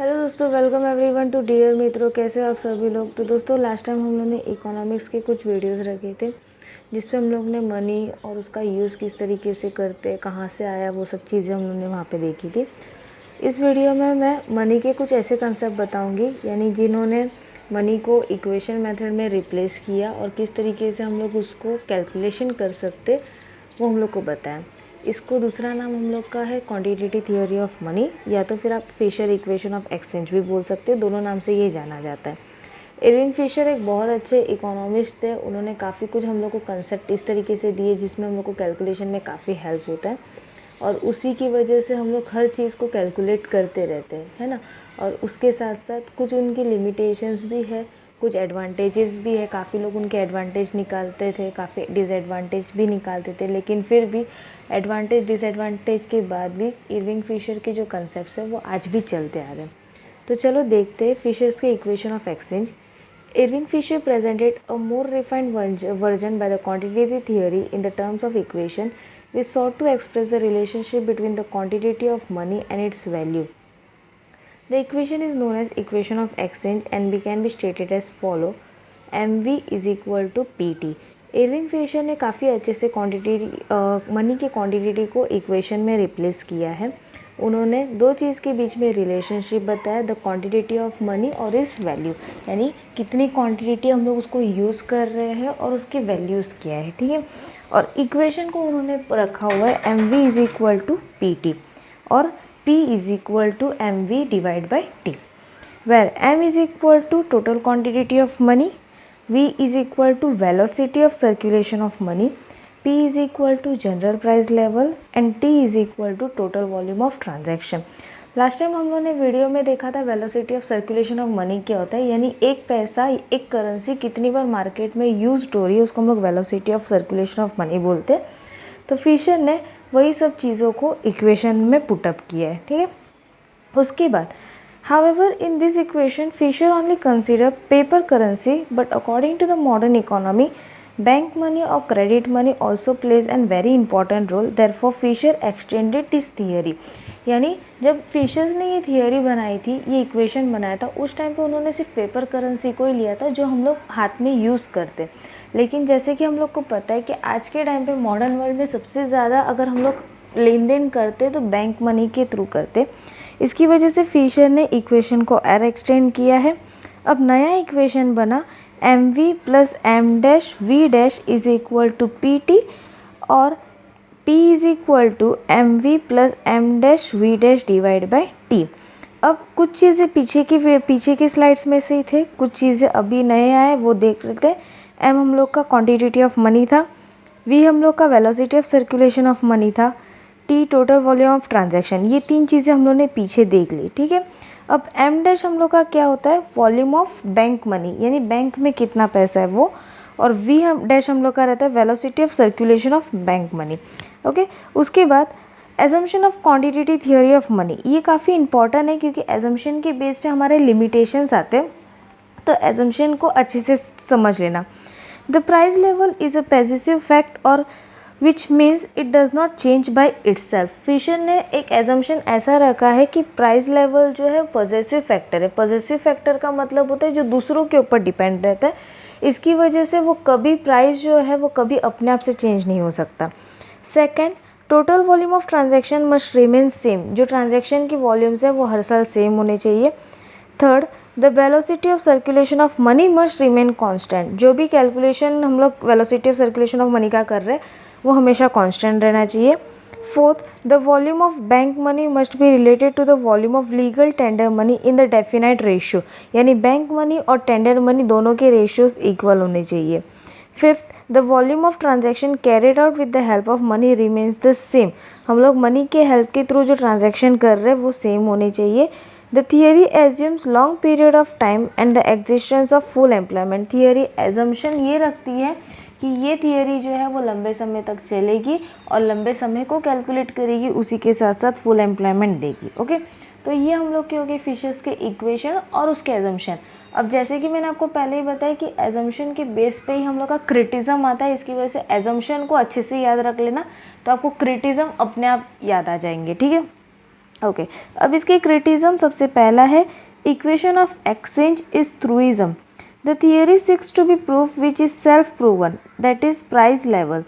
Hello दोस्तों, welcome everyone to dear मित्रों। कैसे हो आप सभी लोग। तो दोस्तों लास्ट टाइम हम लोग ने इकोनॉमिक्स के कुछ वीडियोस रखे थे जिसपे हम लोग ने मनी और उसका यूज़ किस तरीके से करते, कहाँ से आया, वो सब चीज़ें हम लोग ने वहाँ पे देखी थी। इस वीडियो में मैं मनी के कुछ ऐसे कंसेप्ट बताऊँगी यानी जिन्होंने मनी को इक्वेशन मेथड में रिप्लेस किया और किस तरीके से हम लोग उसको कैलकुलेशन कर सकते वो हम लोग को बताएं। इसको दूसरा नाम हम लोग का है क्वांटिटेटिव थ्योरी ऑफ मनी, या तो फिर आप फिशर इक्वेशन ऑफ एक्सचेंज भी बोल सकते हैं। दोनों नाम से ये जाना जाता है। इरविंग फिशर एक बहुत अच्छे इकोनॉमिस्ट थे। उन्होंने काफ़ी कुछ हम लोग को कंसेप्ट इस तरीके से दिए जिसमें हम लोग को कैलकुलेशन में काफ़ी हेल्प होता है और उसी की वजह से हम लोग हर चीज़ को कैलकुलेट करते रहते हैं, है ना। और उसके साथ साथ कुछ उनकी लिमिटेशंस भी है, कुछ एडवांटेजेस भी है। काफ़ी लोग उनके एडवांटेज निकालते थे, काफ़ी डिसएडवांटेज भी निकालते थे, लेकिन फिर भी एडवांटेज डिसएडवांटेज के बाद भी इरविंग फिशर के जो कंसेप्ट है वो आज भी चलते आ रहे हैं। तो चलो देखते हैं फिशर्स के equation of exchange. Irving Fisher presented a more refined version by the quantitative theory in the terms of equation which sought to express the relationship between the quantity of money and its value. The equation is known as equation of exchange and can be stated as follow: mv is equal to pt. Irving Fisher ने काफ़ी अच्छे से money के quantity को equation में replace किया है। उन्होंने दो चीज़ के बीच में रिलेशनशिप बताया, द क्वांटिटी ऑफ मनी और इस वैल्यू, यानी कितनी क्वांटिटी हम लोग उसको यूज़ कर रहे हैं और उसके वैल्यूज़ क्या है, ठीक है। और इक्वेशन को उन्होंने रखा हुआ है M V is equal to P T और P is equal to M V divide by T, where M is equal to total quantity of money, V is equal to velocity of circulation of money, P is equal to general price level and T is equal to total volume of transaction. Last time हम लोगों ने video में देखा था velocity of circulation of money क्या होता है, यानी एक पैसा, एक करेंसी कितनी बार मार्केट में यूज हो रही है उसको हम लोग velocity of circulation of money बोलते हैं। तो फिशर ने वही सब चीज़ों को इक्वेशन में पुटअप किया है, ठीक है। उसके बाद however, in this equation, Fisher only considered paper currency, but according to the modern economy, bank money or credit money also plays a very important role. Therefore, Fisher extended this theory. यानी जब fishers ने ये theory बनाई थी, ये equation बनाया था, उस टाइम पे उन्होंने सिर्फ पेपर करेंसी को ही लिया था जो हम लोग हाथ में यूज़ करते। लेकिन जैसे कि हम लोग को पता है कि आज के टाइम पे मॉडर्न वर्ल्ड में सबसे ज़्यादा अगर हम लोग लेन देन करते तो बैंक मनी के थ्रू करते। इसकी वजह से फिशर ने इक्वेशन को और एक्सटेंड किया है। अब नया इक्वेशन बना M V plus M dash V dash is equal to P T और P is equal to M V plus M dash V dash divide by T. अब कुछ चीज़ें पीछे की स्लाइड्स में से ही थे, कुछ चीज़ें अभी नए आए वो देख लेते हैं। एम हम लोग का क्वांटिटी ऑफ मनी था, वी हम लोग का velocity of circulation of money था, T total volume of transaction. ये तीन चीज़ें हम लोग ने पीछे देख ली, ठीक है। अब एम डैश हम लोग का क्या होता है, वॉल्यूम ऑफ बैंक मनी, यानी बैंक में कितना पैसा है वो, और वी हम डैश हम लोग का रहता है velocity of circulation of bank money, okay. उसके बाद assumption of quantitative theory of money, ये काफ़ी इंपॉर्टेंट है क्योंकि एजम्पशन के बेस पे हमारे लिमिटेशंस आते हैं, तो एजम्पशन को अच्छे से समझ लेना। The price level is a positive fact और which means it does not change by itself. Fisher ने एक एजम्पशन ऐसा रखा है कि प्राइस लेवल जो है पॉजिटिव फैक्टर है। पॉजिटिव फैक्टर का मतलब होता है जो दूसरों के ऊपर डिपेंड रहता है, इसकी वजह से वो कभी प्राइस जो है वो कभी अपने आप से चेंज नहीं हो सकता। Second, total volume of transaction must remain same, जो ट्रांजैक्शन की वॉल्यूम्स है वो हर साल सेम होने चाहिए। Third, the velocity of circulation of money must remain constant, जो भी कैलकुलेशन हम लोग velocity of circulation of money का कर रहे हैं वो हमेशा कांस्टेंट रहना चाहिए। Fourth, the volume of bank money must be related to the volume of legal tender money in the definite ratio, यानी बैंक मनी और टेंडर मनी दोनों के रेशियोज इक्वल होने चाहिए। Fifth, the volume of transaction carried out with the help of money remains the same, हम लोग money के help के थ्रू जो ट्रांजैक्शन कर रहे हैं वो सेम होने चाहिए। The theory assumes long period of time and the existence of full employment. Theory assumption ये रखती है कि ये थियरी जो है वो लंबे समय तक चलेगी और लंबे समय को कैलकुलेट करेगी, उसी के साथ साथ फुल एम्प्लॉयमेंट देगी, ओके। तो ये हम लोग के हो गए फिशर्स के इक्वेशन और उसके एजम्पशन। अब जैसे कि मैंने आपको पहले ही बताया कि एजम्पशन के बेस पे ही हम लोग का क्रिटिज्म आता है, इसकी वजह से एजम्पशन को अच्छे से याद रख लेना तो आपको क्रिटिज्म अपने आप याद आ जाएंगे, ठीक है। ओके अब इसके क्रिटिज्म सबसे पहला है equation of exchange is truism. The theory seeks to be proof which is self-proven, that is price level.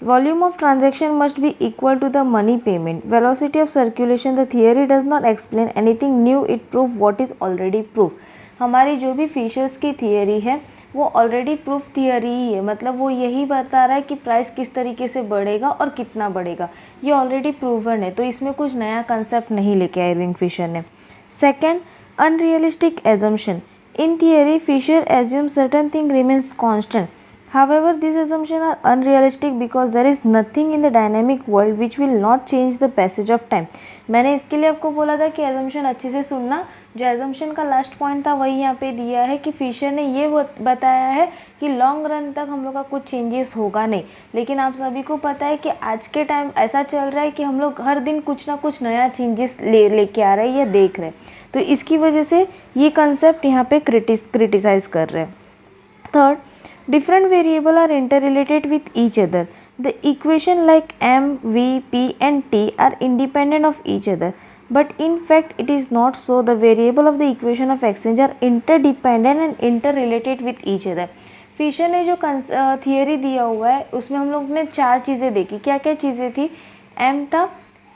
Volume of transaction must be equal to the money payment. Velocity of circulation, the theory does not explain anything new, it proves what is already proof. हमारी जो भी fishers की theory है वो already proof theory ही है, मतलब वो यही बता रहा है कि प्राइस किस तरीके से बढ़ेगा और कितना बढ़ेगा, ये ऑलरेडी प्रूवन है, तो इसमें कुछ नया कंसेप्ट नहीं लेके आए इरविंग फिशर ने. Second, unrealistic assumption. In theory, Fisher assumes certain thing remains constant. However, these assumptions are unrealistic because there is nothing in the dynamic world which will not change the passage of time. मैंने इसके लिए आपको बोला था कि assumption अच्छे से सुनना. जो assumption का लास्ट पॉइंट था वही यहाँ पे दिया है कि फिशर ने ये बताया है कि लॉन्ग रन तक हम लोग का कुछ चेंजेस होगा नहीं, लेकिन आप सभी को पता है कि आज के टाइम ऐसा चल रहा है कि हम लोग हर दिन कुछ ना कुछ नया चेंजेस लेके आ रहे हैं या देख रहे हैं, तो इसकी वजह से ये कंसेप्ट यहाँ पे क्रिटिसाइज कर रहे हैं. Third, different variable are interrelated with each other. The equation like m, v, p and t are independent of each other, but in fact it is not so. The variable of the equation of exchange are interdependent and interrelated with each other. Fisher ने जो theory दिया हुआ है उसमें हम लोग ने 4 चीज़ें देखी. क्या क्या चीज़ें थी? m था,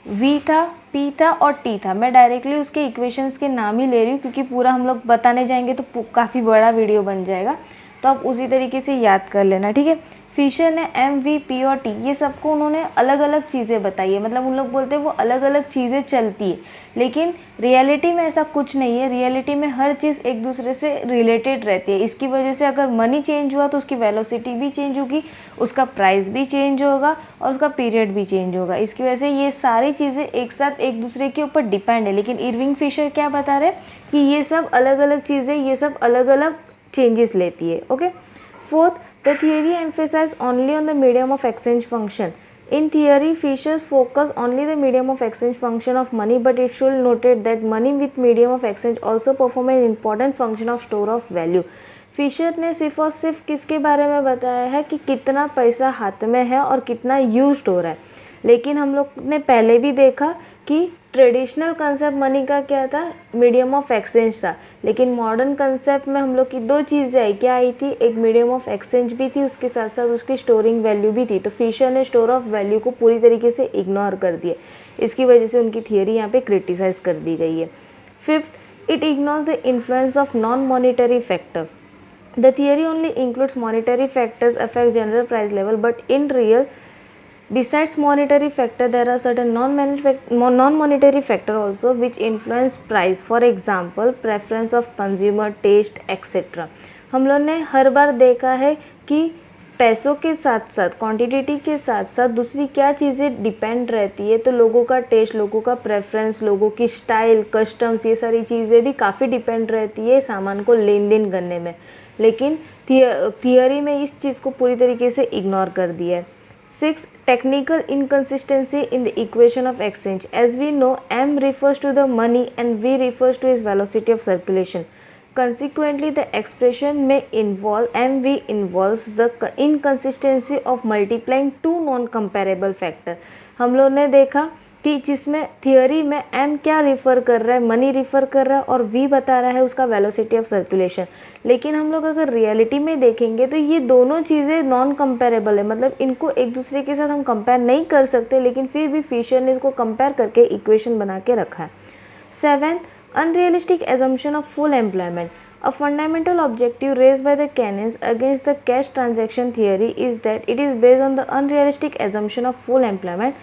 v था, p था और t था. मैं डायरेक्टली उसके इक्वेशंस के नाम ही ले रही हूँ क्योंकि पूरा हम लोग बताने जाएंगे तो काफ़ी बड़ा वीडियो बन जाएगा, तो आप उसी तरीके से याद कर लेना, ठीक है. फिशर ने m, v, p और t ये सबको उन्होंने अलग अलग चीज़ें बताई है, मतलब उन लोग बोलते हैं वो अलग अलग चीज़ें चलती है, लेकिन रियलिटी में ऐसा कुछ नहीं है. रियलिटी में हर चीज़ एक दूसरे से रिलेटेड रहती है. इसकी वजह से अगर मनी चेंज हुआ तो उसकी वेलोसिटी भी चेंज होगी, उसका प्राइस भी चेंज होगा और उसका पीरियड भी चेंज होगा. इसकी वजह से ये सारी चीज़ें एक साथ एक दूसरे के ऊपर डिपेंड है. लेकिन इरविंग फिशर क्या बता रहे हैं कि ये सब अलग अलग चीज़ें, ये सब अलग अलग चेंजेस लेती है. Okay. Fourth, the theory emphasizes only on the medium of exchange function. In theory, Fisher's focus only the medium of exchange function of money, but it should noted that money with medium of exchange also perform an important function of store of value. Fisher ने सिर्फ और सिर्फ किसके बारे में बताया है कि कितना पैसा हाथ में है और कितना यूज्ड हो रहा है, लेकिन हम लोग ने पहले भी देखा कि ट्रेडिशनल कंसेप्ट मनी का क्या था? मीडियम ऑफ एक्सचेंज था. लेकिन मॉडर्न कंसेप्ट में हम लोग की 2 चीज़ें आई. क्या आई थी? एक मीडियम ऑफ एक्सचेंज भी थी, उसके साथ साथ उसकी स्टोरिंग वैल्यू भी थी. तो फिशर ने स्टोर ऑफ वैल्यू को पूरी तरीके से इग्नोर कर दिया. इसकी वजह से उनकी थियरी यहाँ पे क्रिटिसाइज कर दी गई है. Fifth, it ignores the influence of non monetary factor. The theory only includes monetary factors affect general price level, but in real, besides monetary factor, there are certain non-monetary factor also which influence price. For example, preference of consumer, taste, etc. हम लोग ने हर बार देखा है कि पैसों के साथ साथ, क्वांटिटी के साथ साथ दूसरी क्या चीज़ें डिपेंड रहती है, तो लोगों का टेस्ट, लोगों का प्रेफरेंस, लोगों की स्टाइल, कस्टम्स, ये सारी चीज़ें भी काफ़ी डिपेंड रहती है सामान को लेन देन करने में. लेकिन थियरी में इस चीज़ को पूरी तरीके से इग्नोर कर दिया है. 6, technical inconsistency in the equation of exchange. As we know, m refers to the money and v refers to its velocity of circulation. Consequently, the expression may involve mv involves the inconsistency of multiplying 2 non-comparable factor. हम लोग ने देखा कि जिसमें theory में m क्या refer कर रहा है? मनी रिफ़र कर रहा है और v बता रहा है उसका वेलोसिटी ऑफ सर्कुलेशन. लेकिन हम लोग अगर रियलिटी में देखेंगे तो ये दोनों चीज़ें नॉन कंपेरेबल है, मतलब इनको एक दूसरे के साथ हम कंपेयर नहीं कर सकते, लेकिन फिर भी फिशर ने इसको कंपेयर करके इक्वेशन बना के रखा है. 7, unrealistic assumption of full employment. A fundamental objective raised by the Keynes against the cash transaction theory is that it is based on the unrealistic assumption of full employment.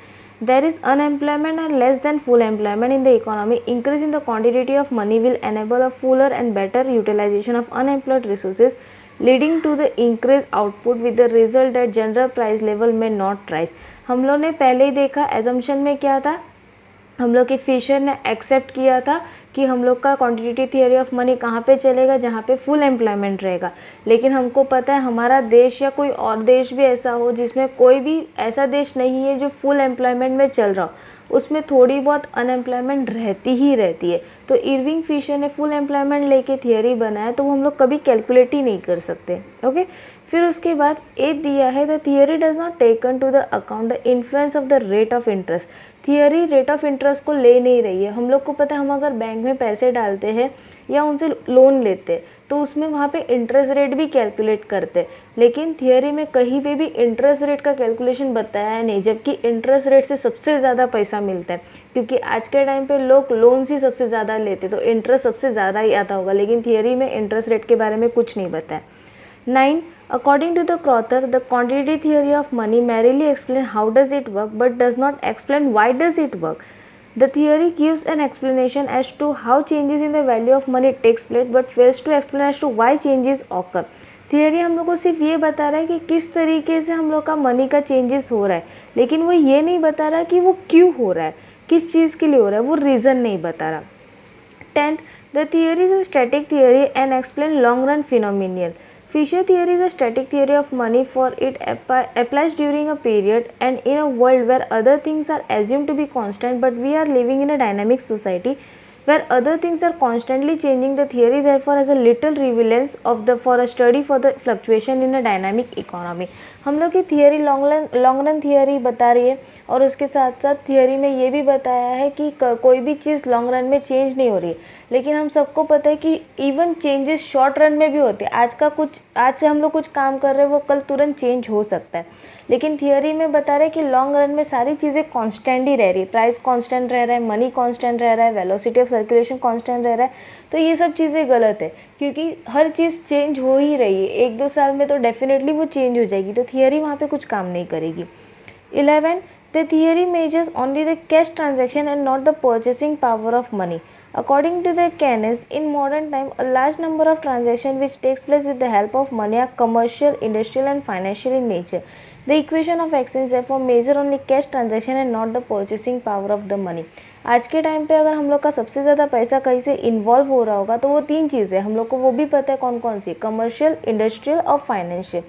There is unemployment and less than full employment in the economy. Increase in the quantity of money will enable a fuller and better utilization of unemployed resources, leading to the increased output with the result that general price level may not rise. हम लोग ने पहले ही देखा assumption में क्या था, हम लोग के फिशर ने एक्सेप्ट किया था कि हम लोग का क्वांटिटी थियरी ऑफ मनी कहाँ पे चलेगा? जहाँ पे फुल एम्प्लॉयमेंट रहेगा. लेकिन हमको पता है हमारा देश या कोई और देश भी ऐसा हो जिसमें कोई भी ऐसा देश नहीं है जो फुल एम्प्लॉयमेंट में चल रहा हो, उसमें थोड़ी बहुत अनएम्प्लॉयमेंट रहती ही रहती है. तो इरविंग फिशर ने फुल एम्प्लॉयमेंट लेके थियरी बनाया, तो वो हम लोग कभी कैलकुलेट ही नहीं कर सकते. ओके. फिर उसके बाद 8 दिया है, the theory does not taken to the account the influence of the rate of interest. Theory rate of interest को ले नहीं रही है। हम लोग को पता है, हम अगर बैंक में पैसे डालते हैं या उनसे लोन लेते हैं तो उसमें वहाँ पे इंटरेस्ट रेट भी कैलकुलेट करते हैं, लेकिन थियरी में कहीं पे भी इंटरेस्ट रेट का कैलकुलेशन बताया नहीं, जबकि इंटरेस्ट रेट से सबसे ज़्यादा पैसा मिलता है, क्योंकि आज के टाइम पे लोग लोन ही सबसे ज़्यादा लेते तो इंटरेस्ट सबसे ज़्यादा ही आता होगा, लेकिन थियरी में इंटरेस्ट रेट के बारे में कुछ नहीं बताया। 9. According to the Crowther, the quantity theory of money merely explains how does it work but does not explain why does it work. The theory gives an explanation as to how changes in the value of money takes place but fails to explain as to why changes occur. Theory हम लोग को सिर्फ ये बता रहा है कि किस तरीके से हम लोग का मनी का चेंजेस हो रहा है, लेकिन वो ये नहीं बता रहा कि वो क्यों हो रहा है, किस चीज़ के लिए हो रहा है, वो रीज़न नहीं बता रहा। 10th, the theory is a static theory and explain long run phenomenon. Fisher theory is a static theory of money, for it applies during a period and in a world where other things are assumed to be constant, but we are living in a dynamic society where other things are constantly changing. The theory therefore has a little relevance for a study for the fluctuation in a dynamic economy. हम लोग की theory long run theory बता रही है और उसके साथ साथ थियरी में ये भी बताया है कि कोई भी चीज़ लॉन्ग रन में चेंज नहीं हो रही है, लेकिन हम सबको पता है कि इवन चेंजेस शॉर्ट रन में भी होते हैं। आज हम लोग कुछ काम कर रहे हैं वो कल तुरंत चेंज हो सकता है, लेकिन थियरी में बता रहे हैं कि लॉन्ग रन में सारी चीज़ें कांस्टेंट ही रह रही है, प्राइस कांस्टेंट रह रहा है, मनी कांस्टेंट रह रहा है, वेलोसिटी ऑफ सर्कुलेशन कांस्टेंट रह रहा है। तो ये सब चीज़ें गलत है, क्योंकि हर चीज़ चेंज हो ही रही है, 1-2 साल में तो डेफिनेटली वो चेंज हो जाएगी, तो थियरी वहाँ पे कुछ काम नहीं करेगी। 11. The theory measures only the cash transaction and not the purchasing power of money. According to the Keynes, in modern time, a large number of transactions which takes place with the help of money are commercial, industrial and financial in nature. The equation of exchange therefore measure only cash transaction and not the purchasing power of the money. आज के time पे अगर हम लोग का सबसे ज़्यादा पैसा कहीं से इन्वॉल्व हो रहा होगा तो वो 3 चीज़ें हम लोग को वो भी पता है कौन कौन सी, कमर्शियल, इंडस्ट्रियल और फाइनेंशियल।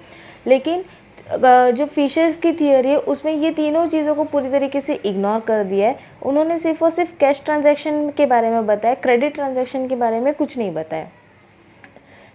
लेकिन जो फिशर्स की थियरी है उसमें ये तीनों चीज़ों को पूरी तरीके से इग्नोर कर दिया है। उन्होंने सिर्फ और सिर्फ कैश ट्रांजैक्शन के बारे में बताया, क्रेडिट ट्रांजैक्शन के बारे में कुछ नहीं बताया।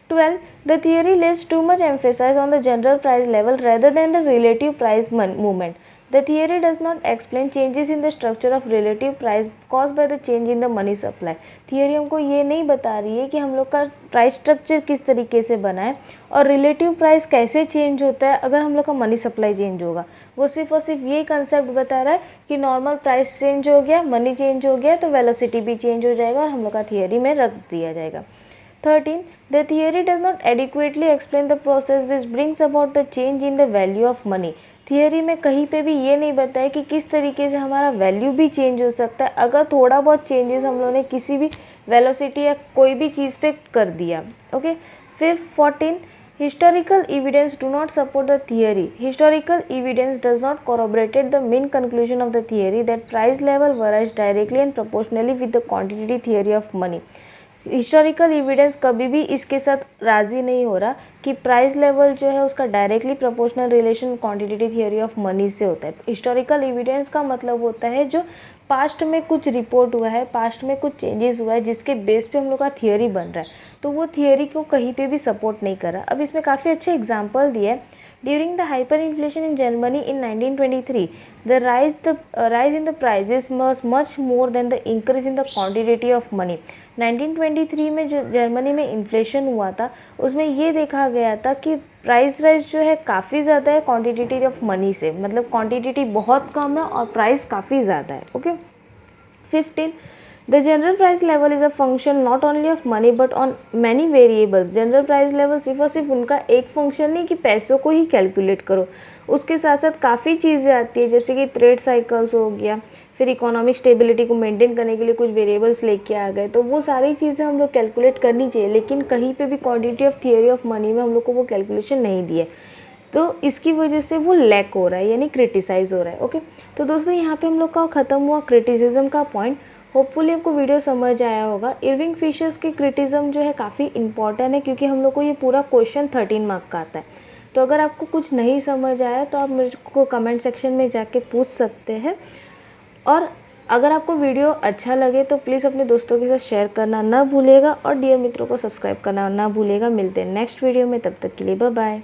12. The theory lays too much emphasis on the general price level rather than the relative price movement. The theory does not explain changes in the structure of relative price caused by the change in the money supply. Theory हमको ये नहीं बता रही है कि हम लोग का प्राइस स्ट्रक्चर किस तरीके से बना है और रिलेटिव प्राइस कैसे चेंज होता है अगर हम लोग का मनी सप्लाई चेंज होगा। वो सिर्फ और सिर्फ ये कंसेप्ट बता रहा है कि नॉर्मल प्राइस चेंज हो गया, मनी चेंज हो गया तो वेलोसिटी भी चेंज हो जाएगा और हम लोग का थियरी में रख दिया जाएगा। 13. The theory does not adequately explain the process which brings about the change in the value of money. Theory में कहीं पे भी ये नहीं बताया कि किस तरीके से हमारा वैल्यू भी चेंज हो सकता है अगर थोड़ा बहुत चेंजेस हम लोगों ने किसी भी वेलोसिटी या कोई भी चीज़ पे कर दिया। ओके, फिर 14. Historical evidence do not support the theory. Historical evidence does not corroborate the main conclusion of the theory that price level varies directly and proportionally with the quantity theory of money. Historical evidence कभी भी इसके साथ राज़ी नहीं हो रहा कि price level जो है उसका directly proportional relation quantity theory of money से होता है। हिस्टोरिकल एविडेंस का मतलब होता है जो पास्ट में कुछ रिपोर्ट हुआ है, पास्ट में कुछ चेंजेस हुआ है जिसके बेस पे हम लोग का थियोरी बन रहा है, तो वो थियोरी को कहीं पे भी सपोर्ट नहीं कर रहा। अब इसमें काफ़ी अच्छे एग्जाम्पल दिए। During the hyperinflation in Germany in 1923, the rise in the prices was much more than the increase in the quantity of money. 1923 में जो जर्मनी में इन्फ्लेशन हुआ था उसमें ये देखा गया था कि प्राइस राइज जो है काफ़ी ज़्यादा है क्वांटिटी ऑफ मनी से, मतलब क्वांटिटी बहुत कम है और प्राइस काफ़ी ज़्यादा है। Okay. 15. The general price level is a function not only of money but on many variables. General price level सिर्फ और सिर्फ उनका एक फंक्शन नहीं कि पैसों को ही कैलकुलेट करो, उसके साथ साथ काफ़ी चीज़ें आती है जैसे कि ट्रेड साइकिल्स हो गया, फिर इकोनॉमिक स्टेबिलिटी को मेंटेन करने के लिए कुछ वेरिएबल्स लेके आ गए, तो वो सारी चीज़ें हम लोग कैलकुलेट करनी चाहिए, लेकिन कहीं पे भी quantity of theory of money में हम लोग को वो कैलकुलेशन नहीं दिए, तो इसकी वजह से वो लैक हो रहा है यानी क्रिटिसाइज़ हो रहा है। ओके, तो दोस्तों यहाँ पे हम लोग का ख़त्म हुआ क्रिटिसिज्म का पॉइंट। होपफुली आपको वीडियो समझ आया होगा। इरविंग फिशर्स के क्रिटिज्म जो है काफ़ी इंपॉर्टेंट है क्योंकि हम लोग को ये पूरा क्वेश्चन 13 मार्क का आता है। तो अगर आपको कुछ नहीं समझ आया तो आप मेरे को कमेंट सेक्शन में जाके पूछ सकते हैं, और अगर आपको वीडियो अच्छा लगे तो प्लीज़ अपने दोस्तों के साथ शेयर करना ना भूलिएगा और डियर मित्रों को सब्सक्राइब करना ना भूलिएगा। मिलते हैं नेक्स्ट वीडियो में, तब तक के लिए बाय बाय।